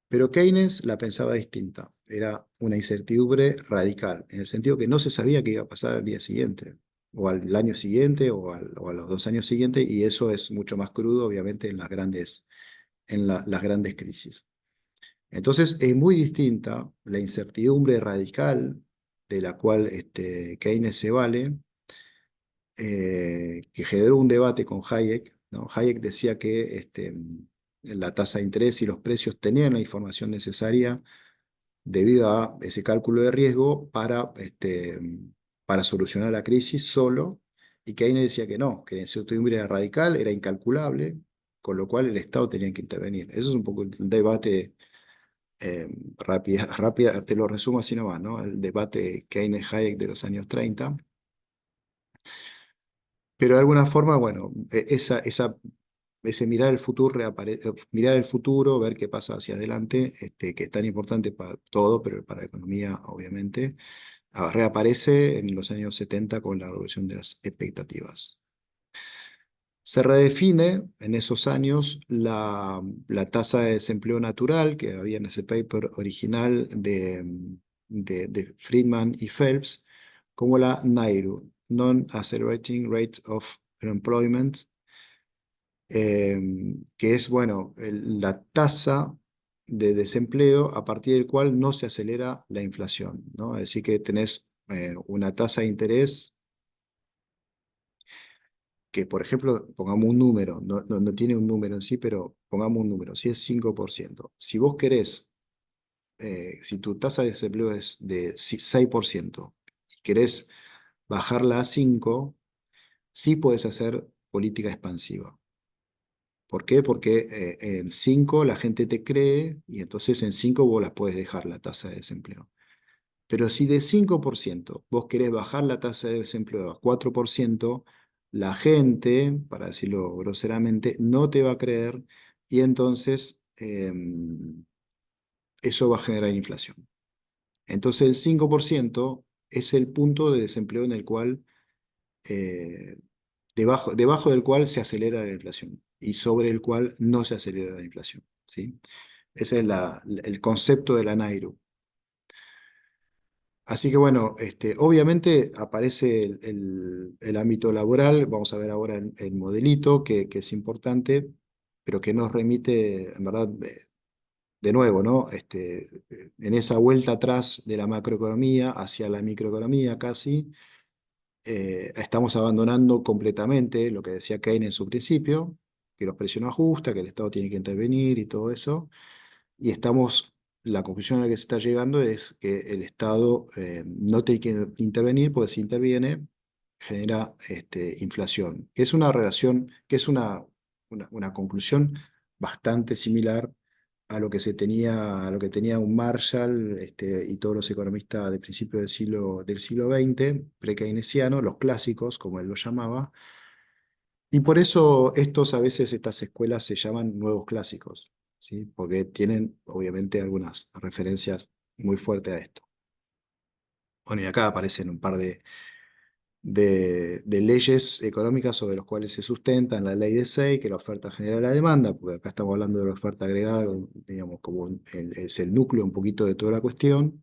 Pero Keynes la pensaba distinta. Era una incertidumbre radical, en el sentido que no se sabía qué iba a pasar al día siguiente, o al año siguiente, o a los 2 años siguientes, y eso es mucho más crudo, obviamente, las grandes crisis. Entonces, es muy distinta la incertidumbre radical de la cual Keynes se vale, que generó un debate con Hayek, ¿no? Hayek decía que la tasa de interés y los precios tenían la información necesaria debido a ese cálculo de riesgo para solucionar la crisis solo, y Keynes decía que no, que la incertidumbre era radical, era incalculable, con lo cual el Estado tenía que intervenir. Eso es un poco el debate rápida, te lo resumo así nomás, ¿no? El debate Keynes-Hayek de los años 30. Pero de alguna forma, bueno, ese mirar el futuro, mirar el futuro, ver qué pasa hacia adelante, que es tan importante para todo, pero para la economía, obviamente, reaparece en los años 70 con la revolución de las expectativas. Se redefine en esos años la tasa de desempleo natural que había en ese paper original de Friedman y Phelps como la NAIRU, Non-Accelerating Rate of Unemployment, que es, bueno, la tasa de desempleo a partir del cual no se acelera la inflación, ¿no? Es decir, que tenés una tasa de interés que, por ejemplo, pongamos un número, no tiene un número en sí, pero pongamos un número, si es 5%. Si vos querés, si tu tasa de desempleo es de 6% y querés bajarla a 5, sí puedes hacer política expansiva. ¿Por qué? Porque en 5 la gente te cree y entonces en 5 vos las puedes dejar la tasa de desempleo. Pero si de 5% vos querés bajar la tasa de desempleo a 4%, la gente, para decirlo groseramente, no te va a creer, y entonces eso va a generar inflación. Entonces el 5% es el punto de desempleo en el cual, eh, debajo del cual se acelera la inflación y sobre el cual no se acelera la inflación, ¿sí? Ese es el concepto de la Nairu. Así que bueno, obviamente aparece el ámbito laboral, vamos a ver ahora el modelito que es importante, pero que nos remite, en verdad, de nuevo, ¿no? En esa vuelta atrás de la macroeconomía hacia la microeconomía casi, estamos abandonando completamente lo que decía Keynes en su principio, que los precios no ajustan, que el Estado tiene que intervenir y todo eso, y la conclusión a la que se está llegando es que el Estado no tiene que intervenir, porque si interviene genera inflación, que es una relación, que es una conclusión bastante similar a lo que tenía un Marshall y todos los economistas de principios del siglo XX, pre-keynesiano, los clásicos, como él los llamaba, y por eso a veces estas escuelas se llaman nuevos clásicos, ¿sí? Porque tienen obviamente algunas referencias muy fuertes a esto. Bueno, y acá aparecen un par de leyes económicas sobre las cuales se sustentan la ley de Say, que la oferta genera la demanda, porque acá estamos hablando de la oferta agregada, digamos, como es el núcleo un poquito de toda la cuestión.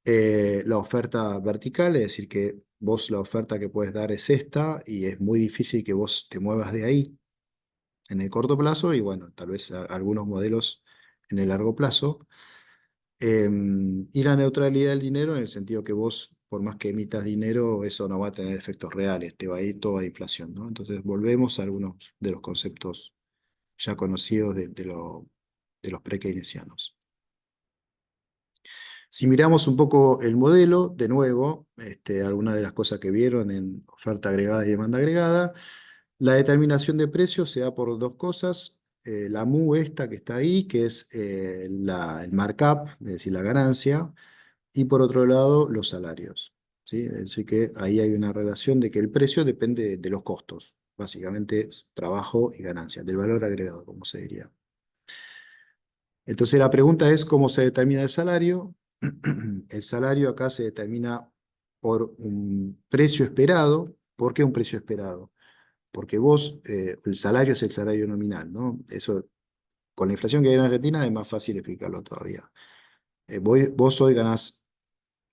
La oferta vertical, es decir, que vos la oferta que puedes dar es esta y es muy difícil que vos te muevas de ahí en el corto plazo y bueno, tal vez algunos modelos en el largo plazo. Y la neutralidad del dinero en el sentido que vos, por más que emitas dinero, eso no va a tener efectos reales, te va a ir toda inflación, ¿no? Entonces volvemos a algunos de los conceptos ya conocidos de los pre-keynesianos. Si miramos un poco el modelo, de nuevo, algunas de las cosas que vieron en oferta agregada y demanda agregada, la determinación de precios se da por dos cosas. La MU esta que está ahí, que es el markup, es decir, la ganancia, y por otro lado, los salarios. ¿Sí? Es decir, que ahí hay una relación de que el precio depende de los costos. Básicamente es trabajo y ganancia, del valor agregado, como se diría. Entonces la pregunta es cómo se determina el salario. El salario acá se determina por un precio esperado. ¿Por qué un precio esperado? Porque el salario es el salario nominal, ¿no? Eso, con la inflación que hay en Argentina es más fácil explicarlo todavía. Vos hoy ganás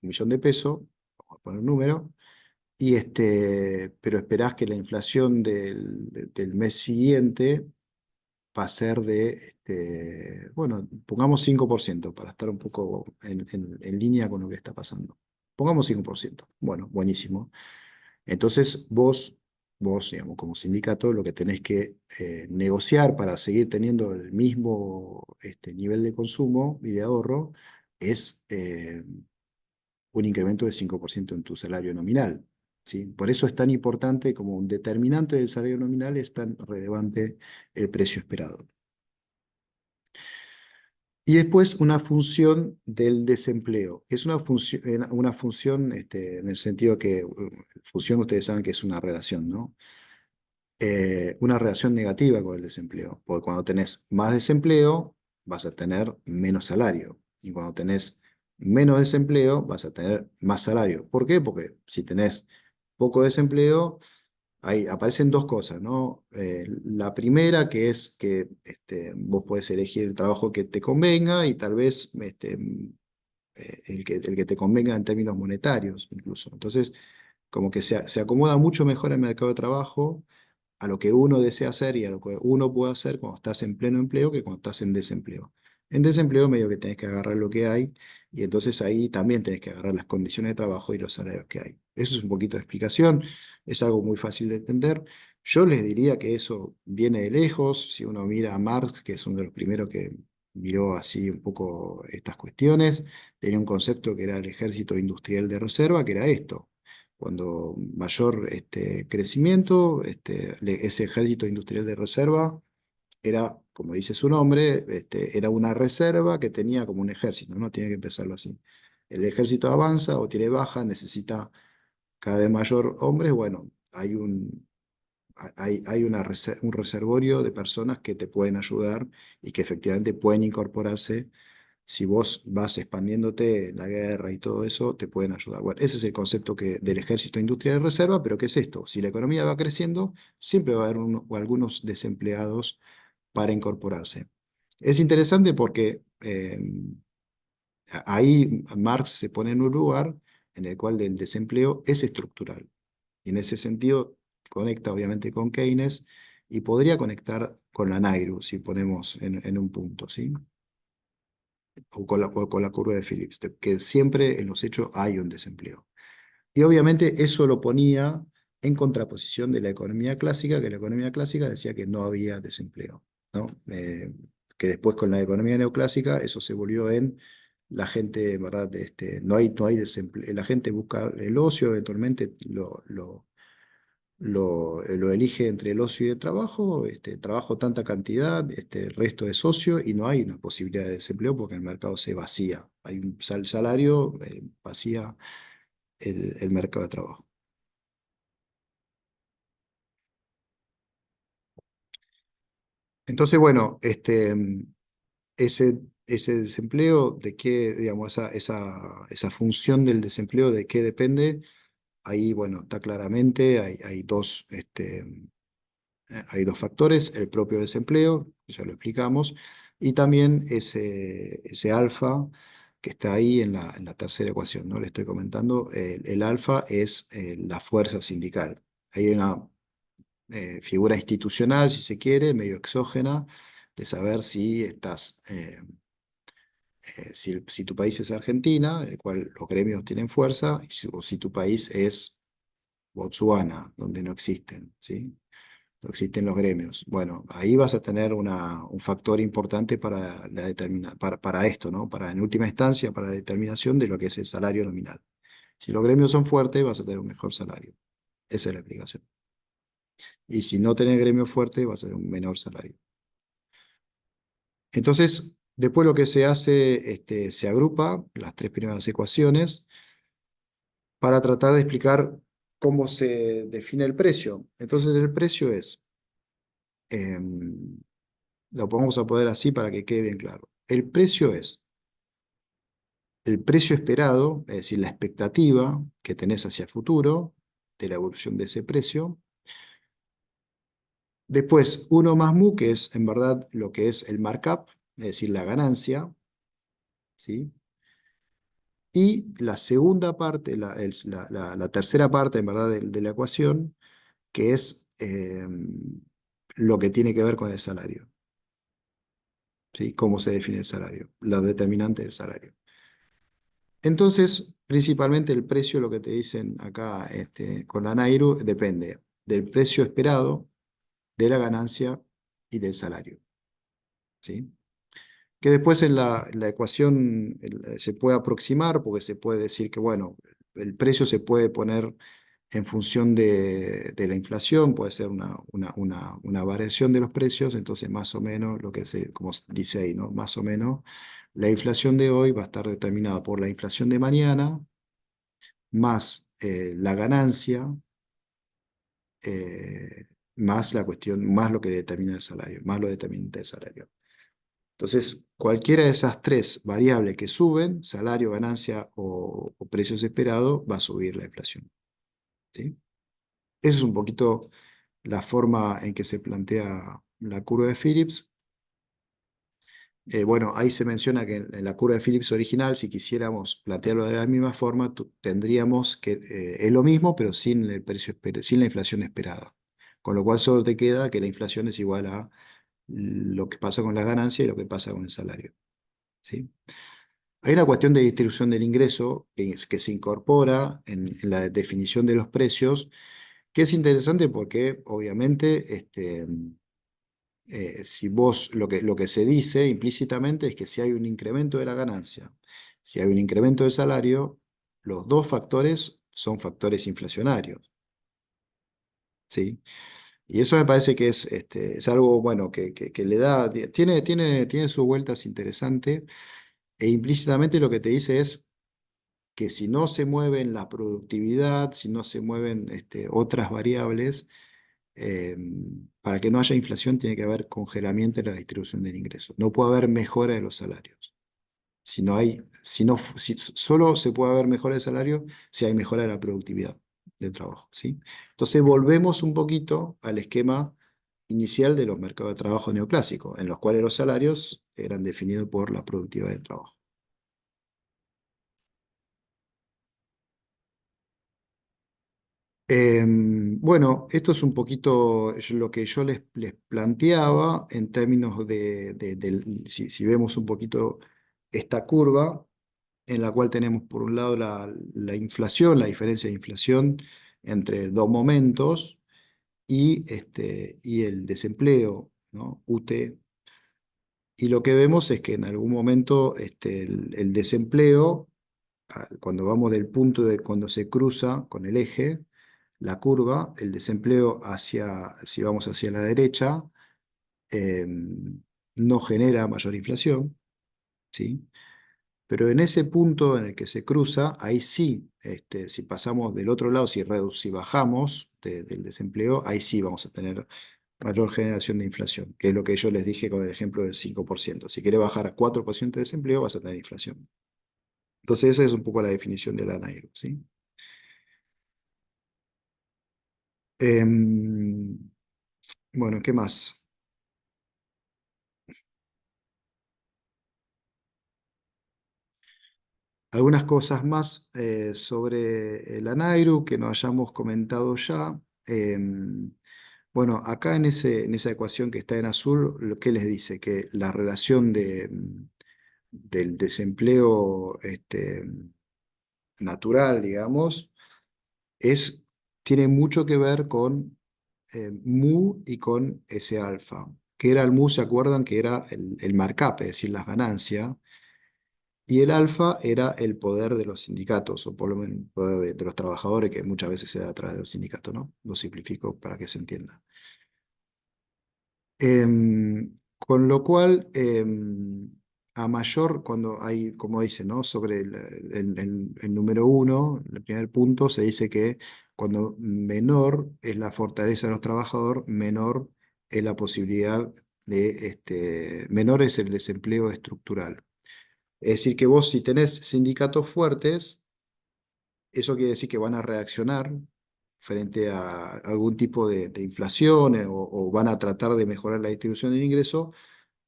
1.000.000 de pesos, vamos a poner un número, pero esperás que la inflación del mes siguiente va a ser bueno, pongamos 5% para estar un poco en línea con lo que está pasando. Pongamos 5%. Bueno, buenísimo. Entonces digamos, como sindicato, lo que tenés que negociar para seguir teniendo el mismo nivel de consumo y de ahorro es un incremento de 5% en tu salario nominal. ¿Sí? Por eso es tan importante, como un determinante del salario nominal, es tan relevante el precio esperado. Y después una función del desempleo, que es una función en el sentido que función ustedes saben que es una relación, ¿no? Una relación negativa con el desempleo, porque cuando tenés más desempleo vas a tener menos salario, y cuando tenés menos desempleo vas a tener más salario. ¿Por qué? Porque si tenés poco desempleo, ahí aparecen dos cosas, ¿no? La primera, que es que vos podés elegir el trabajo que te convenga y tal vez el que te convenga en términos monetarios incluso. Entonces, como que se acomoda mucho mejor el mercado de trabajo a lo que uno desea hacer y a lo que uno puede hacer cuando estás en pleno empleo que cuando estás en desempleo. En desempleo medio que tenés que agarrar lo que hay y entonces ahí también tenés que agarrar las condiciones de trabajo y los salarios que hay. Eso es un poquito de explicación, es algo muy fácil de entender. Yo les diría que eso viene de lejos, si uno mira a Marx, que es uno de los primeros que miró así un poco estas cuestiones, tenía un concepto que era el ejército industrial de reserva, que era esto: cuando mayor crecimiento, ese ejército industrial de reserva era, como dice su nombre, era una reserva que tenía como un ejército, ¿no? Tiene que empezarlo así. El ejército avanza o tiene baja, necesita cada vez mayor hombres, bueno, hay un reservorio de personas que te pueden ayudar y que efectivamente pueden incorporarse. Si vos vas expandiéndote en la guerra y todo eso, te pueden ayudar. Bueno, ese es el concepto del ejército industrial de reserva, pero ¿qué es esto? Si la economía va creciendo, siempre va a haber o algunos desempleados para incorporarse. Es interesante porque ahí Marx se pone en un lugar en el cual el desempleo es estructural. Y en ese sentido conecta obviamente con Keynes y podría conectar con la Nairu, si ponemos en un punto, ¿sí? O con la curva de Phillips, que siempre en los hechos hay un desempleo. Y obviamente eso lo ponía en contraposición de la economía clásica, que la economía clásica decía que no había desempleo, ¿no? Que después con la economía neoclásica eso se volvió en la gente, ¿verdad? No hay desempleo, la gente busca el ocio, eventualmente lo elige entre el ocio y el trabajo, trabajo tanta cantidad, el resto es ocio y no hay una posibilidad de desempleo porque el mercado se vacía. Hay un salario, vacía el mercado de trabajo. Entonces, bueno, ese desempleo, ¿de qué, digamos, esa función del desempleo, de qué depende? Ahí, bueno, está claramente, hay dos factores, el propio desempleo, ya lo explicamos, y también ese alfa que está ahí en la tercera ecuación, ¿no? Le estoy comentando, el alfa es la fuerza sindical. Hay una figura institucional, si se quiere, medio exógena, de saber si si tu país es Argentina, en el cual los gremios tienen fuerza, o si tu país es Botsuana, donde no existen, ¿sí? No existen los gremios. Bueno, ahí vas a tener un factor importante para esto, ¿no? Para, en última instancia, para la determinación de lo que es el salario nominal. Si los gremios son fuertes, vas a tener un mejor salario. Esa es la explicación. Y si no tenés gremio fuerte, vas a tener un menor salario. Entonces, después lo que se hace, se agrupa las tres primeras ecuaciones para tratar de explicar cómo se define el precio. Entonces, el precio es, em, lo vamos a poner así para que quede bien claro. El precio es el precio esperado, es decir, la expectativa que tenés hacia el futuro de la evolución de ese precio. Después, uno más mu, que es en verdad lo que es el markup, es decir, la ganancia, ¿sí? Y la segunda parte, la tercera parte, en verdad, de la ecuación, que es lo que tiene que ver con el salario, ¿sí? Cómo se define el salario, los determinantes del salario. Entonces, principalmente el precio, lo que te dicen acá con la Nairu, depende del precio esperado, de la ganancia y del salario, ¿sí? Que después en la ecuación se puede aproximar, porque se puede decir que, bueno, el precio se puede poner en función de la inflación, puede ser una variación de los precios, entonces más o menos lo que como dice ahí, ¿no? Más o menos la inflación de hoy va a estar determinada por la inflación de mañana, más la ganancia, más la cuestión, más lo que determina el salario, más lo determinante del salario. Entonces, cualquiera de esas tres variables que suben, salario, ganancia o precios esperados, va a subir la inflación, ¿sí? Esa es un poquito la forma en que se plantea la curva de Phillips. Bueno, ahí se menciona que en la curva de Phillips original, si quisiéramos plantearlo de la misma forma, tendríamos que es lo mismo, pero sin el precio, sin la inflación esperada. Con lo cual solo te queda que la inflación es igual a lo que pasa con la ganancia y lo que pasa con el salario, ¿sí? Hay una cuestión de distribución del ingreso que se incorpora en la definición de los precios, que es interesante porque obviamente si vos lo que se dice implícitamente es que si hay un incremento de la ganancia, si hay un incremento del salario, los dos factores son factores inflacionarios, ¿sí? Y eso me parece que es algo bueno que le da, tiene sus vueltas interesantes e implícitamente lo que te dice es que si no se mueven la productividad, si no se mueven otras variables, eh, para que no haya inflación tiene que haber congelamiento en la distribución del ingreso. No puede haber mejora de los salarios. Si no hay, si no, si solo se puede haber mejora de salario si hay mejora de la productividad del trabajo, ¿sí? Entonces volvemos un poquito al esquema inicial de los mercados de trabajo neoclásicos, en los cuales los salarios eran definidos por la productividad del trabajo. Bueno, esto es un poquito lo que yo les planteaba en términos si vemos un poquito esta curva, en la cual tenemos por un lado la inflación, la diferencia de inflación entre dos momentos y el desempleo, ¿no? UT. Y lo que vemos es que en algún momento el desempleo, cuando vamos del punto de cuando se cruza con el eje, la curva, el desempleo si vamos hacia la derecha, eh, no genera mayor inflación, ¿sí? Pero en ese punto en el que se cruza, ahí sí, si pasamos del otro lado, si bajamos del desempleo, ahí sí vamos a tener mayor generación de inflación, que es lo que yo les dije con el ejemplo del 5%. Si quieres bajar a 4% de desempleo, vas a tener inflación. Entonces esa es un poco la definición de la NAIRU, ¿sí? Em, bueno, ¿qué más? Algunas cosas más sobre la NAIRU que no hayamos comentado ya. Bueno, acá en esa ecuación que está en azul, lo que les dice que la relación del desempleo natural, digamos, es, tiene mucho que ver con mu y con S alfa. Que era el mu, ¿se acuerdan? Que era el markup, es decir, las ganancias. Y el alfa era el poder de los sindicatos, o por lo menos el poder de los trabajadores, que muchas veces se da a través de los sindicatos, ¿no? Lo simplifico para que se entienda. Con lo cual, a mayor, cuando hay, como dice, ¿no? Sobre el número uno, el primer punto, se dice que cuando menor es la fortaleza de los trabajadores, menor es la posibilidad menor es el desempleo estructural. Es decir, que vos si tenés sindicatos fuertes, eso quiere decir que van a reaccionar frente a algún tipo de inflación o van a tratar de mejorar la distribución del ingreso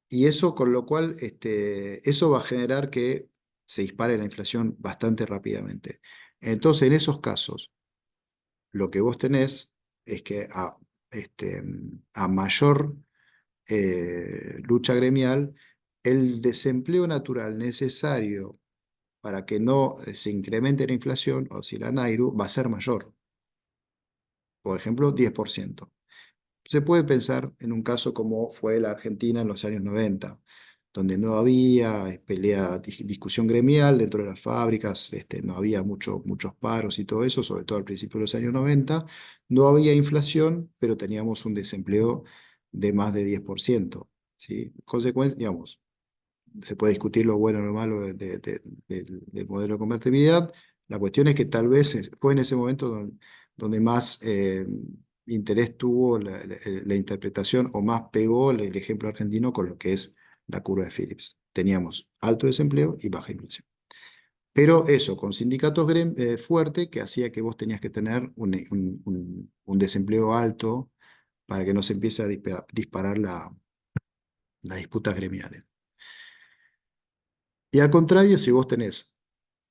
y eso con lo cual eso va a generar que se dispare la inflación bastante rápidamente. Entonces, en esos casos, lo que vos tenés es que a mayor lucha gremial, el desempleo natural necesario para que no se incremente la inflación, o si la NAIRU, va a ser mayor, por ejemplo, 10%. Se puede pensar en un caso como fue la Argentina en los años 90, donde no había discusión gremial dentro de las fábricas, no había muchos paros y todo eso, sobre todo al principio de los años 90, no había inflación, pero teníamos un desempleo de más de 10%. ¿Sí? Consecuencia, digamos, se puede discutir lo bueno o lo malo del modelo de convertibilidad. La cuestión es que tal vez fue en ese momento donde más interés tuvo la interpretación o más pegó el ejemplo argentino con lo que es la curva de Phillips. Teníamos alto desempleo y baja inflación. Pero eso, con sindicatos fuertes, que hacía que vos tenías que tener un desempleo alto para que no se empiece a disparar las disputas gremiales. Y al contrario, si vos tenés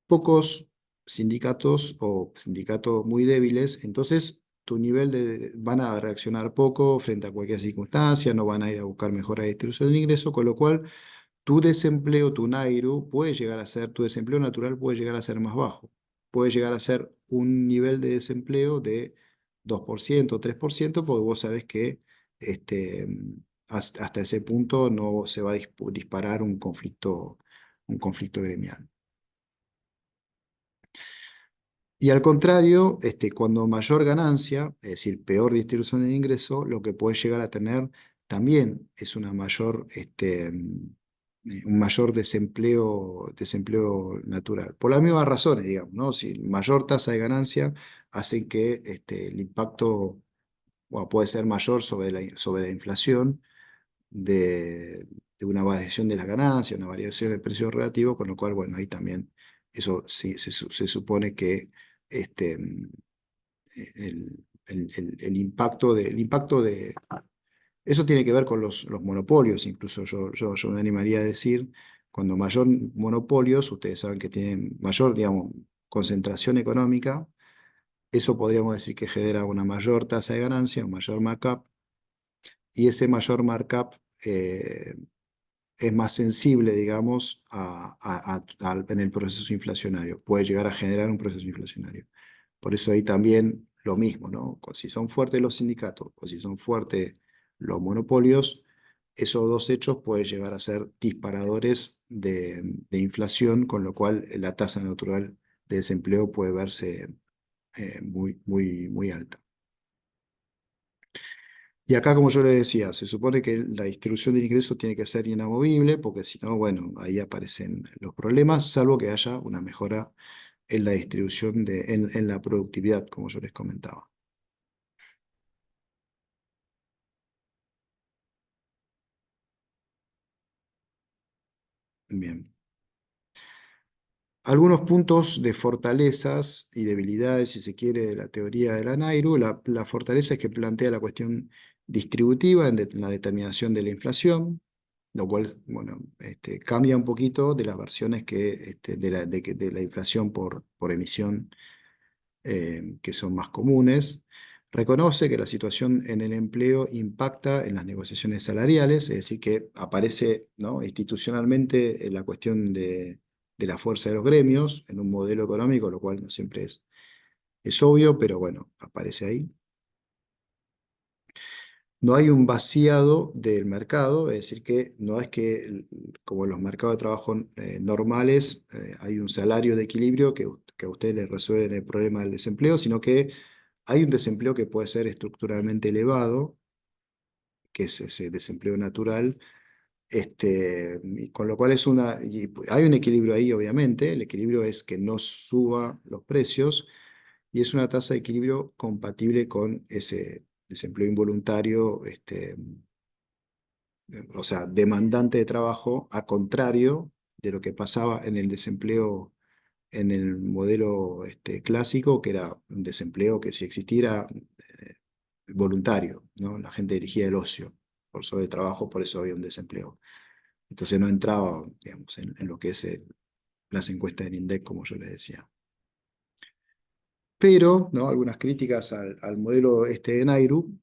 pocos sindicatos o sindicatos muy débiles, entonces tu nivel van a reaccionar poco frente a cualquier circunstancia, no van a ir a buscar mejora de distribución del ingreso, con lo cual tu desempleo, tu NAIRU, puede llegar a ser, tu desempleo natural puede llegar a ser más bajo. Puede llegar a ser un nivel de desempleo de 2%, 3%, porque vos sabés que hasta ese punto no se va a disparar un conflicto gremial. Y al contrario, cuando mayor ganancia, es decir, peor distribución del ingreso, lo que puede llegar a tener también es un mayor desempleo natural. Por las mismas razones, digamos, ¿no? Si mayor tasa de ganancia hace que el impacto, bueno, puede ser mayor sobre la inflación de una variación de las ganancias, una variación del precio relativo, con lo cual, bueno, ahí también eso sí, se supone que el impacto Eso tiene que ver con los monopolios, incluso yo me animaría a decir, cuando mayor monopolios, ustedes saben que tienen mayor, digamos, concentración económica, eso podríamos decir que genera una mayor tasa de ganancia, un mayor markup, y ese mayor markup eh, es más sensible, digamos, en el proceso inflacionario. Puede llegar a generar un proceso inflacionario. Por eso ahí también lo mismo, ¿no? Si son fuertes los sindicatos o si son fuertes los monopolios, esos dos hechos pueden llegar a ser disparadores de inflación, con lo cual la tasa natural de desempleo puede verse muy alta. Y acá, como yo le decía, se supone que la distribución del ingreso tiene que ser inamovible, porque si no, bueno, ahí aparecen los problemas, salvo que haya una mejora en la distribución en la productividad, como yo les comentaba. Bien. Algunos puntos de fortalezas y debilidades, si se quiere, de la teoría de la Nairu. La fortaleza es que plantea la cuestión distributiva en la determinación de la inflación, lo cual, bueno, cambia un poquito de las versiones de la inflación por emisión, que son más comunes. Reconoce que la situación en el empleo impacta en las negociaciones salariales, es decir, que aparece, ¿no?, institucionalmente la cuestión de la fuerza de los gremios en un modelo económico, lo cual no siempre es obvio, pero bueno, aparece ahí. No hay un vaciado del mercado, es decir, que no es que, como en los mercados de trabajo normales, hay un salario de equilibrio que a usted le resuelve el problema del desempleo, sino que hay un desempleo que puede ser estructuralmente elevado, que es ese desempleo natural, y con lo cual hay un equilibrio ahí, obviamente. El equilibrio es que no suba los precios y es una tasa de equilibrio compatible con ese desempleo involuntario, o sea, demandante de trabajo, a contrario de lo que pasaba en el desempleo en el modelo clásico, que era un desempleo que si existiera voluntario, ¿no? La gente dirigía el ocio por sobre el trabajo, por eso había un desempleo. Entonces no entraba, digamos, en lo que es las encuestas del INDEC, como yo les decía. Pero, ¿no?, algunas críticas al modelo de Nairu: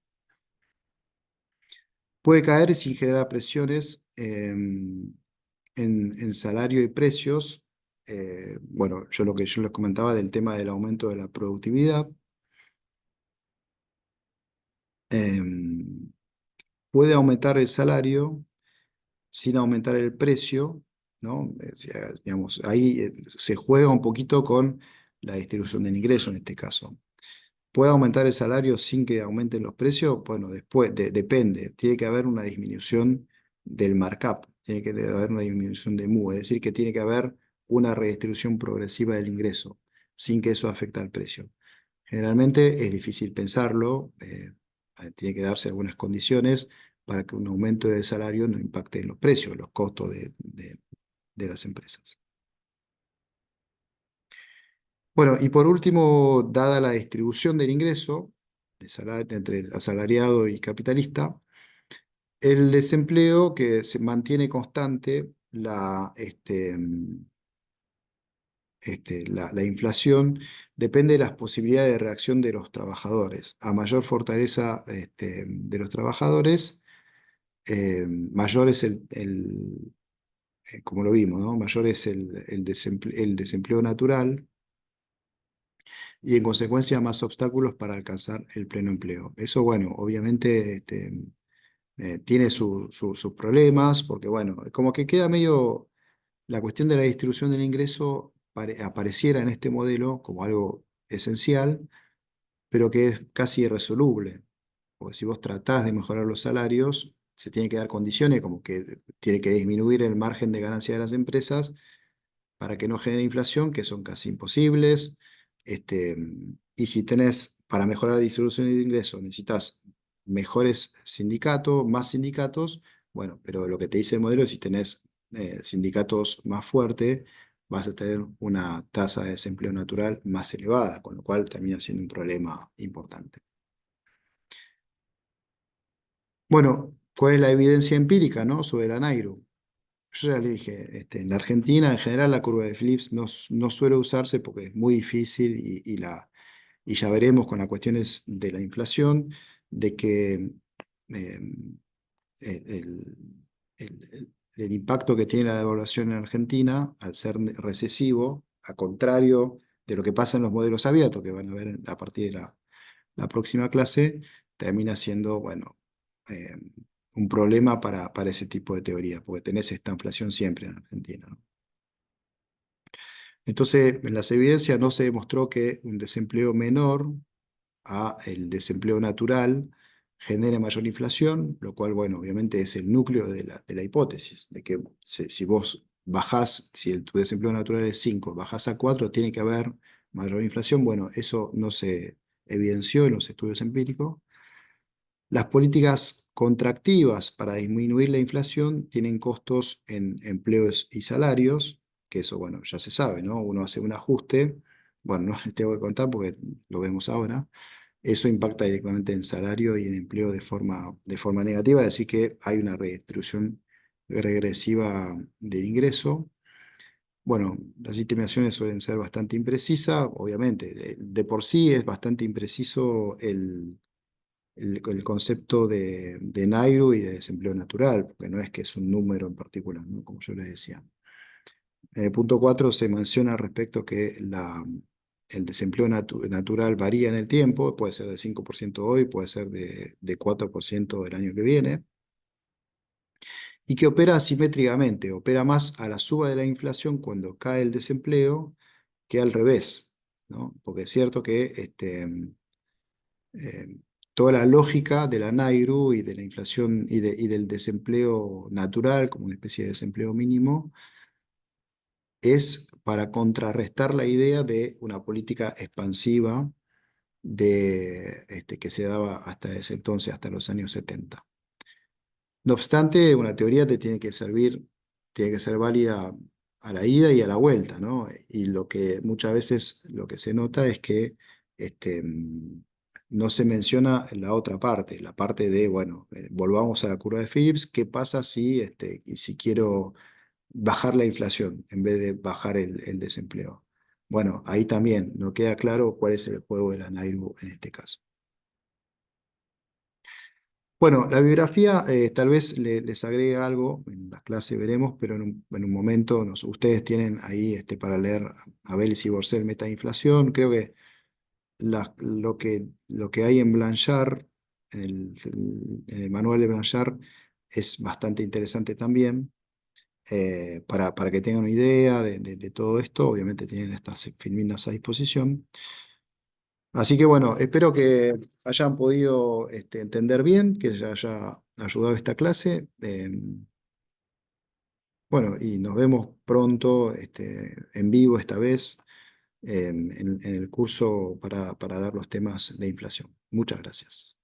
puede caer sin generar presiones en salario y precios. Bueno, lo que yo les comentaba del tema del aumento de la productividad. Em, Puede aumentar el salario sin aumentar el precio, ¿no? O sea, digamos, ahí se juega un poquito con la distribución del ingreso en este caso. ¿Puede aumentar el salario sin que aumenten los precios? Bueno, después depende. Tiene que haber una disminución del markup, tiene que haber una disminución de MU, es decir, que tiene que haber una redistribución progresiva del ingreso, sin que eso afecte al precio. Generalmente es difícil pensarlo, tiene que darse algunas condiciones para que un aumento de salario no impacte en los precios, los costos de las empresas. Bueno, y por último, dada la distribución del ingreso entre asalariado y capitalista, el desempleo que se mantiene constante, la inflación, depende de las posibilidades de reacción de los trabajadores. A mayor fortaleza de los trabajadores, mayor es como lo vimos, ¿no?, mayor es el desempleo natural y en consecuencia más obstáculos para alcanzar el pleno empleo. Eso, bueno, obviamente tiene sus problemas, porque, bueno, como que queda medio la cuestión de la distribución del ingreso apareciera en este modelo como algo esencial, pero que es casi irresoluble. Porque si vos tratás de mejorar los salarios, se tienen que dar condiciones como que tiene que disminuir el margen de ganancia de las empresas para que no genere inflación, que son casi imposibles. Este, y si tenés, para mejorar la distribución de ingresos, necesitas mejores sindicatos, más sindicatos, bueno, pero lo que te dice el modelo es: si tenés sindicatos más fuertes, vas a tener una tasa de desempleo natural más elevada, con lo cual termina siendo un problema importante. Bueno, ¿cuál es la evidencia empírica, ¿no? Sobre la Nairo? Yo ya le dije, en la Argentina en general la curva de Phillips no suele usarse porque es muy difícil y ya veremos con las cuestiones de la inflación, de que eh, el, el impacto que tiene la devaluación en Argentina, al ser recesivo, a contrario de lo que pasa en los modelos abiertos, que van a ver a partir de la próxima clase, termina siendo, bueno, eh, un problema para ese tipo de teorías, porque tenés esta inflación siempre en Argentina, ¿no? Entonces, en las evidencias no se demostró que un desempleo menor a el desempleo natural genere mayor inflación, lo cual, bueno, obviamente es el núcleo de la hipótesis, de que si vos bajás, si tu desempleo natural es 5 bajás a 4 tiene que haber mayor inflación. Bueno, eso no se evidenció en los estudios empíricos. Las políticas contractivas para disminuir la inflación tienen costos en empleos y salarios, que eso, bueno, ya se sabe, ¿no? Uno hace un ajuste, bueno, no les tengo que contar porque lo vemos ahora, eso impacta directamente en salario y en empleo de forma negativa, así que hay una redistribución regresiva del ingreso. Bueno, las estimaciones suelen ser bastante imprecisas, obviamente, de por sí es bastante impreciso el concepto de Nairu y de desempleo natural, porque no es que es un número en particular, ¿no? Como yo les decía. En el punto 4 se menciona al respecto que el desempleo natural varía en el tiempo, puede ser de 5% hoy, puede ser de 4% el año que viene, y que opera asimétricamente, opera más a la suba de la inflación cuando cae el desempleo que al revés, ¿no? Porque es cierto que eh, toda la lógica de la Nairu y de la inflación y del desempleo natural, como una especie de desempleo mínimo, es para contrarrestar la idea de una política expansiva que se daba hasta ese entonces, hasta los años 70. No obstante, una teoría te tiene que servir, tiene que ser válida a la ida y a la vuelta, ¿no? Y lo que muchas veces lo que se nota es que este, mm, no se menciona la otra parte, la parte de, bueno, volvamos a la curva de Phillips, ¿qué pasa y si quiero bajar la inflación en vez de bajar el desempleo? Bueno, ahí también no queda claro cuál es el juego de la Nairu en este caso. Bueno, la biografía tal vez les agregue algo, en las clases veremos, pero en un momento ustedes tienen ahí para leer a Vélez y Borcel Metainflación. Creo que lo que hay en Blanchard, en el manual de Blanchard, es bastante interesante también, para que tengan una idea de todo esto. Obviamente tienen estas filminas a disposición. Así que bueno, espero que hayan podido entender bien, que les haya ayudado esta clase. Bueno, y nos vemos pronto en vivo esta vez en el curso para dar los temas de inflación. Muchas gracias.